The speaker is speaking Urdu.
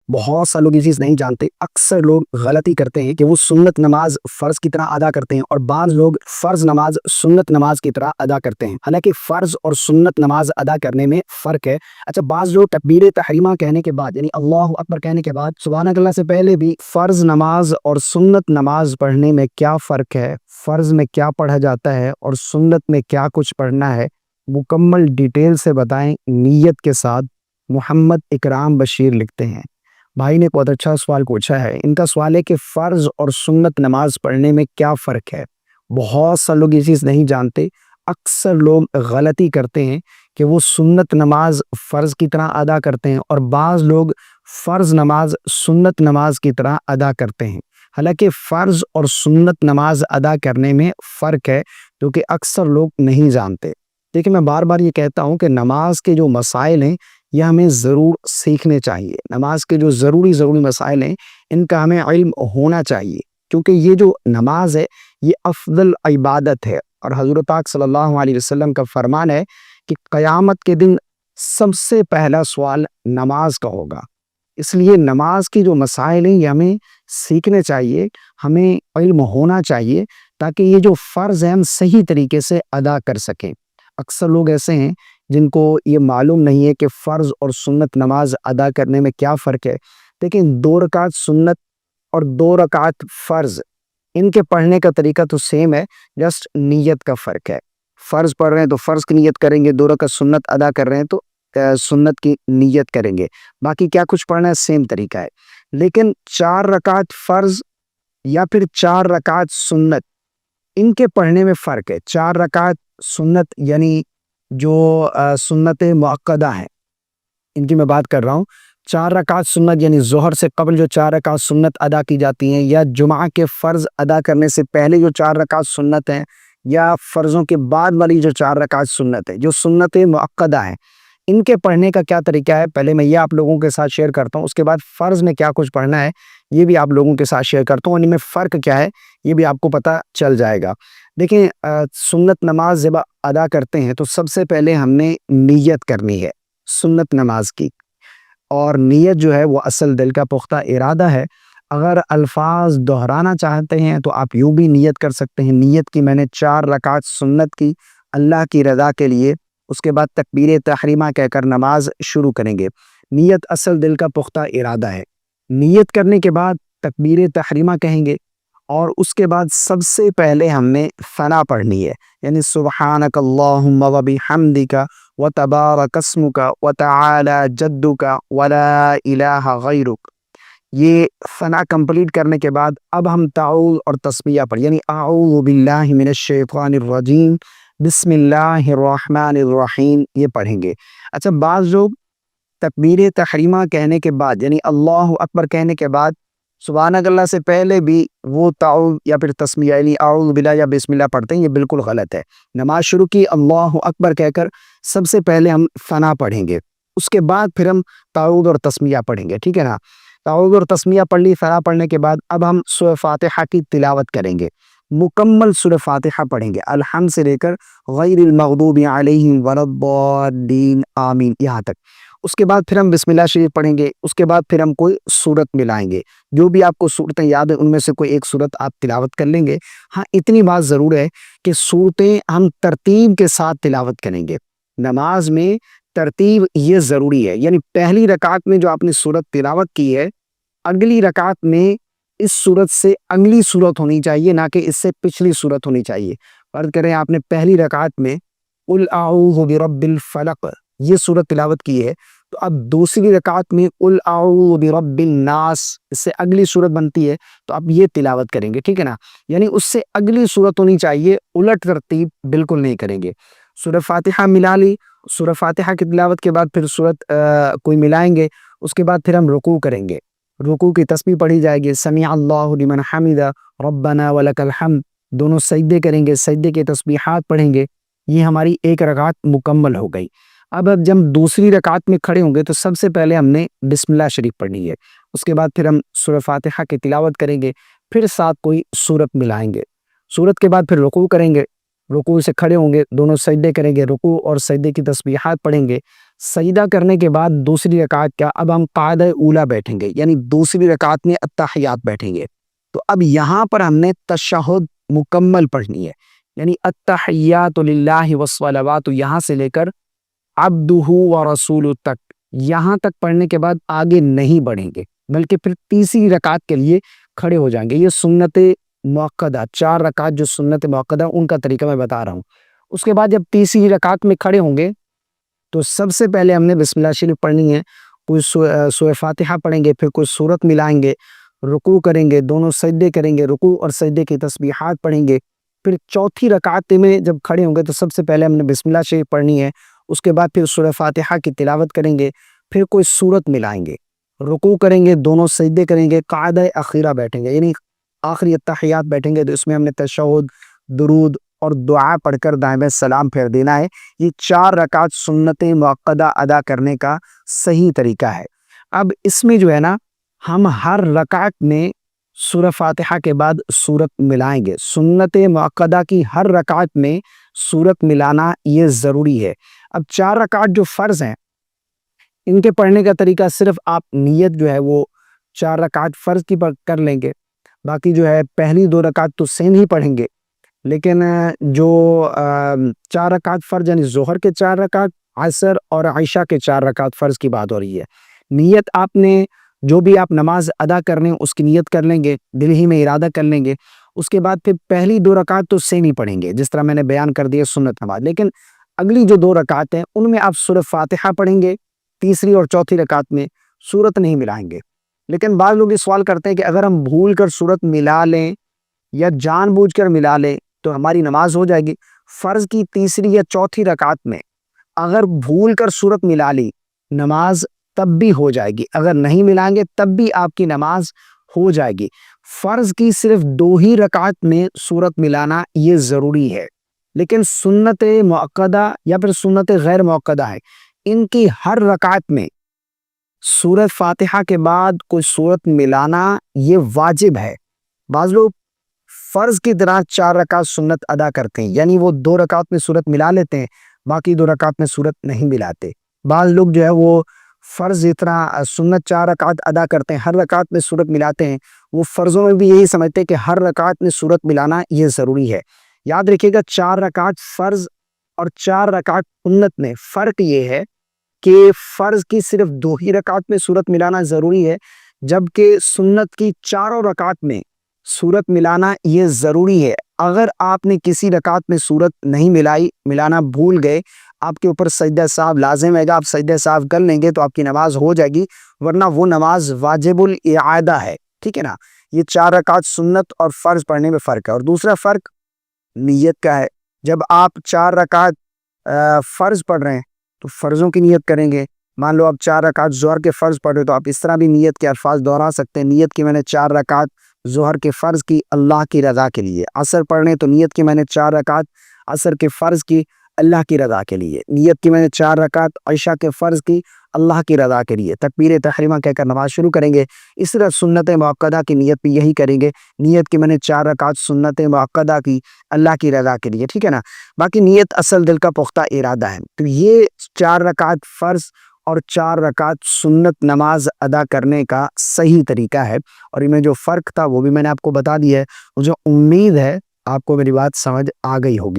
بہت سا لوگ یہ چیز نہیں جانتے، اکثر لوگ غلطی کرتے ہیں کہ وہ سنت نماز فرض کی طرح ادا کرتے ہیں اور بعض لوگ فرض نماز سنت نماز کی طرح ادا کرتے ہیں، حالانکہ فرض اور سنت نماز ادا کرنے میں فرق ہے۔ اچھا، بعض لوگ تکبیر تحریمہ کہنے کے بعد یعنی اللہ اکبر کہنے کے بعد سبحان اللہ سے پہلے بھی فرض نماز اور سنت نماز پڑھنے میں کیا فرق ہے، فرض میں کیا پڑھا جاتا ہے اور سنت میں کیا کچھ پڑھنا ہے، مکمل ڈیٹیل سے بتائیں نیت کے ساتھ۔ محمد اکرام بشیر لکھتے ہیں، بھائی نے بہت اچھا سوال پوچھا ہے۔ ان کا سوال ہے کہ فرض اور سنت نماز پڑھنے میں کیا فرق ہے۔ بہت سا لوگ یہ چیز نہیں جانتے، اکثر لوگ غلطی کرتے ہیں کہ وہ سنت نماز فرض کی طرح ادا کرتے ہیں اور بعض لوگ فرض نماز سنت نماز کی طرح ادا کرتے ہیں، حالانکہ فرض اور سنت نماز ادا کرنے میں فرق ہے جو کہ اکثر لوگ نہیں جانتے۔ دیکھیں، میں بار بار یہ کہتا ہوں کہ نماز کے جو مسائل ہیں یہ ہمیں ضرور سیکھنے چاہیے، نماز کے جو ضروری مسائل ہیں ان کا ہمیں علم ہونا چاہیے، کیونکہ یہ جو نماز ہے یہ افضل عبادت ہے، اور حضور پاک صلی اللہ علیہ وسلم کا فرمان ہے کہ قیامت کے دن سب سے پہلا سوال نماز کا ہوگا۔ اس لیے نماز کی جو مسائل ہیں یہ ہمیں سیکھنے چاہیے، ہمیں علم ہونا چاہیے تاکہ یہ جو فرض ہیں ہم صحیح طریقے سے ادا کر سکیں۔ اکثر لوگ ایسے ہیں جن کو یہ معلوم نہیں ہے کہ فرض اور سنت نماز ادا کرنے میں کیا فرق ہے۔ لیکن 2 رکعت سنت اور 2 رکعت فرض، ان کے پڑھنے کا طریقہ تو سیم ہے، جسٹ نیت کا فرق ہے۔ فرض پڑھ رہے ہیں تو فرض کی نیت کریں گے، 2 رکعت سنت ادا کر رہے ہیں تو سنت کی نیت کریں گے، باقی کیا کچھ پڑھنا ہے سیم طریقہ ہے۔ لیکن 4 رکعت فرض یا پھر 4 رکعت سنت، ان کے پڑھنے میں فرق ہے۔ 4 رکعت سنت یعنی جو سنت مؤکدہ ہیں ان کی میں بات کر رہا ہوں، 4 رکعت سنت یعنی ظہر سے قبل جو 4 رکعت سنت ادا کی جاتی ہیں، یا جمعہ کے فرض ادا کرنے سے پہلے جو 4 رکعت سنت ہیں، یا فرضوں کے بعد والی جو 4 رکعت سنت ہے، جو سنت مؤکدہ ہیں، ان کے پڑھنے کا کیا طریقہ ہے پہلے میں یہ آپ لوگوں کے ساتھ شیئر کرتا ہوں، اس کے بعد فرض میں کیا کچھ پڑھنا ہے یہ بھی آپ لوگوں کے ساتھ شیئر کرتا ہوں، اور ان میں فرق کیا ہے یہ بھی آپ کو پتہ چل جائے گا۔ دیکھیں، سنت نماز جب ادا کرتے ہیں تو سب سے پہلے ہم نے نیت کرنی ہے سنت نماز کی، اور نیت جو ہے وہ اصل دل کا پختہ ارادہ ہے۔ اگر الفاظ دہرانا چاہتے ہیں تو آپ یوں بھی نیت کر سکتے ہیں، نیت کی میں نے 4 رکعت سنت کی اللہ کی رضا کے لیے، اس کے بعد تکبیر تحریمہ کہہ کر نماز شروع کریں گے۔ نیت اصل دل کا پختہ ارادہ ہے۔ نیت کرنے کے بعد تکبیر تحریمہ کہیں گے، اور اس کے بعد سب سے پہلے ہم نے ثنا پڑھنی ہے، یعنی سبحانک اللہم و بحمدک و تبارک اسمک و تعالی جدک ولا الہ غیرک۔ یہ ثنا کمپلیٹ کرنے کے بعد اب ہم تعوذ اور تسمیہ پڑھ، یعنی اعوذ باللہ من الشیطان الرجیم بسم اللہ الرحمن الرحیم، یہ پڑھیں گے۔ اچھا، بعض لوگ تکبیر تحریمہ کہنے کے بعد یعنی اللہ اکبر کہنے کے بعد سبحانک اللہ سے پہلے بھی وہ تعوذ یا پھر تسمیہ یعنی اعوذ باللہ یا بسم اللہ پڑھتے ہیں، یہ بالکل غلط ہے۔ نماز شروع کی اللہ اکبر کہہ کر سب سے پہلے ہم ثنا پڑھیں گے، اس کے بعد پھر ہم تعوذ اور تسمیہ پڑھیں گے، ٹھیک ہے نا۔ تعوذ اور تسمیہ پڑھ لی، ثنا پڑھنے کے بعد اب ہم سورہ فاتحہ کی تلاوت کریں گے، مکمل سورہ فاتحہ پڑھیں گے، الحمد سے لے کر غیر المغضوب علیہم ولا الضالین آمین یہاں تک۔ اس کے بعد پھر ہم بسم اللہ شریف پڑھیں گے، اس کے بعد پھر ہم کوئی سورت ملائیں گے، جو بھی آپ کو سورتیں یاد ہیں ان میں سے کوئی ایک سورت آپ تلاوت کر لیں گے۔ ہاں، اتنی بات ضرور ہے کہ سورتیں ہم ترتیب کے ساتھ تلاوت کریں گے۔ نماز میں ترتیب یہ ضروری ہے، یعنی پہلی رکعت میں جو آپ نے سورت تلاوت کی ہے، اگلی رکعت میں اس سورت سے اگلی سورت ہونی چاہیے، نہ کہ اس سے پچھلی سورت ہونی چاہیے۔ فرض کریں آپ نے پہلی رکعت میں قل اعوذ برب الفلق یہ سورت تلاوت کی ہے، تو اب دوسری رکعت میں قل اعوذ برب الناس اس سے اگلی سورت بنتی ہے، تو اب یہ تلاوت کریں گے، ٹھیک ہے نا۔ یعنی اس سے اگلی سورت ہونی چاہیے، الٹ ترتیب بالکل نہیں کریں گے۔ سورہ فاتحہ ملا لی، سورہ فاتحہ کی تلاوت کے بعد پھر سورت کوئی ملائیں گے، اس کے بعد پھر ہم رکوع کریں گے، رکوع کی تسبیح پڑھی جائے گی، سمیع اللہ لمن حمدہ ربنا ولک الحمد، دونوں سجدے کریں گے، سجدے کے تسبیحات پڑھیں گے۔ یہ ہماری ایک رکعت مکمل ہو گئی۔ اب جب دوسری رکعت میں کھڑے ہوں گے تو سب سے پہلے ہم نے بسم اللہ شریف پڑھنی ہے، اس کے بعد پھر ہم سورہ فاتحہ کی تلاوت کریں گے، پھر ساتھ کوئی سورت ملائیں گے، سورت کے بعد پھر رکوع کریں گے، رکوع سے کھڑے ہوں گے، دونوں سجدے کریں گے، رکوع اور سجدے کی تسبیحات پڑھیں گے، سجدہ کرنے کے بعد دوسری رکعت کیا، اب ہم قاعدہ اولا بیٹھیں گے، یعنی دوسری رکعت میں التحیات بیٹھیں گے۔ تو اب یہاں پر ہم نے تشہد مکمل پڑھنی ہے، یعنی التحیات للہ والصلوات، یہاں سے لے کر عبدہ ورسولہ تک، یہاں تک پڑھنے کے بعد آگے نہیں بڑھیں گے، بلکہ پھر تیسری رکعت کے لیے کھڑے ہو جائیں گے۔ یہ سنت موقدہ، 4 رکعت جو سنت موقدہ ان کا طریقہ میں بتا رہا ہوں۔ اس کے بعد جب تیسری رکعت میں کھڑے ہوں گے تو سب سے پہلے ہم نے بسم اللہ شریف پڑھنی ہے، کوئی سورہ فاتحہ پڑھیں گے، پھر کوئی سورت ملائیں گے، رکوع کریں گے، دونوں سجدے کریں گے، رکوع اور سجدے کی تسبیحات پڑھیں گے۔ پھر چوتھی رکعت میں جب کھڑے ہوں گے تو سب سے پہلے ہم نے بسم اللہ شریف پڑھنی ہے، اس کے بعد پھر سورہ فاتحہ کی تلاوت کریں گے، پھر کوئی سورت ملائیں گے، رکوع کریں گے، دونوں سجدے کریں گے، قاعدہ اخیرہ بیٹھیں گے، یعنی آخری التحیات بیٹھیں گے، تو اس میں ہم نے تشہد، درود اور دعا پڑھ کر دائم سلام پھیر دینا ہے۔ یہ 4 رکعت سنت موقدہ ادا کرنے کا صحیح طریقہ ہے۔ اب اس میں جو ہے نا، ہم ہر رکعت میں سورہ فاتحہ کے بعد سورت ملائیں گے۔ سنت موقدہ کی ہر رکعت میں سورت ملانا یہ ضروری ہے۔ اب 4 رکعت جو فرض ہیں، ان کے پڑھنے کا طریقہ صرف آپ نیت جو ہے وہ 4 رکعت فرض کی کر لیں گے، باقی جو ہے پہلی 2 رکعت تو سیم ہی پڑھیں گے، لیکن جو 4 رکعت فرض یعنی ظہر کے 4 رکعت، عصر اور عشاء کے 4 رکعت فرض کی بات ہو رہی ہے۔ نیت آپ نے جو بھی آپ نماز ادا کرنے اس کی نیت کر لیں گے، دل ہی میں ارادہ کر لیں گے، اس کے بعد پھر پہلی 2 رکعت تو سیم ہی پڑھیں گے جس طرح میں نے بیان کر دیا سنت نماز، لیکن اگلی جو 2 رکعت ہیں ان میں آپ سورہ فاتحہ پڑھیں گے، تیسری اور چوتھی رکعت میں سورت نہیں ملائیں گے۔ لیکن بعض لوگ یہ سوال کرتے ہیں کہ اگر ہم بھول کر سورت ملا لیں یا جان بوجھ کر ملا لیں تو ہماری نماز ہو جائے گی؟ فرض کی تیسری یا چوتھی رکعت میں اگر بھول کر سورت ملا لی، نماز تب بھی ہو جائے گی، اگر نہیں ملائیں گے تب بھی آپ کی نماز ہو جائے گی۔ فرض کی صرف 2 ہی رکعت میں سورت ملانا یہ ضروری ہے، لیکن سنت موقدہ یا پھر سنت غیر موقدہ ہے، ان کی ہر رکعت میں سورہ فاتحہ کے بعد کوئی سورت ملانا یہ واجب ہے۔ بعض لوگ فرض کی طرح 4 رکعت سنت ادا کرتے ہیں، یعنی وہ 2 رکعت میں سورت ملا لیتے ہیں، باقی 2 رکعت میں سورت نہیں ملاتے۔ بعض لوگ جو ہے وہ فرض اتنا سنت 4 رکعت ادا کرتے ہیں، ہر رکعت میں سورت ملاتے ہیں، وہ فرضوں میں بھی یہی سمجھتے ہیں کہ ہر رکعت میں سورت ملانا یہ ضروری ہے۔ یاد رکھیے گا، 4 رکعت فرض اور 4 رکعت سنت میں فرق یہ ہے کہ فرض کی صرف 2 ہی رکعت میں سورت ملانا ضروری ہے، جبکہ سنت کی 4 رکعت میں سورت ملانا یہ ضروری ہے۔ اگر آپ نے کسی رکعت میں سورت نہیں ملانا بھول گئے، آپ کے اوپر سجدہ سہو لازم ہے گا، آپ سجدہ سہو کر لیں گے تو آپ کی نماز ہو جائے گی، ورنہ وہ نماز واجب الاعادہ ہے، ٹھیک ہے نا۔ یہ 4 رکعت سنت اور فرض پڑھنے میں فرق ہے۔ اور دوسرا فرق نیت کا ہے۔ جب آپ 4 رکعت فرض پڑھ رہے ہیں تو فرضوں کی نیت کریں گے۔ مان لو آپ 4 رکعت ظہر کے فرض پڑھ رہے تو آپ اس طرح بھی نیت کے الفاظ دہرا سکتے ہیں، نیت کی میں نے 4 رکعت ظہر کے فرض کی اللہ کی رضا کے لیے۔ عصر پڑھنے تو نیت کی میں نے 4 رکعت عصر کے فرض کی اللہ کی رضا کے لیے۔ نیت کی میں نے 4 رکعت عشاء کے فرض کی اللہ کی رضا کے لیے۔ تکبیر تحریمہ کہہ کر نماز شروع کریں گے۔ اس طرح سنت موقدہ کی نیت بھی یہی کریں گے، نیت کی میں نے 4 رکعت سنت موقدہ کی اللہ کی رضا کے لیے، ٹھیک ہے نا۔ باقی نیت اصل دل کا پختہ ارادہ ہے۔ تو یہ 4 رکعت فرض اور 4 رکعت سنت نماز ادا کرنے کا صحیح طریقہ ہے، اور ان میں جو فرق تھا وہ بھی میں نے آپ کو بتا دیا ہے۔ مجھے امید ہے آپ کو میری بات سمجھ آ گئی ہوگی۔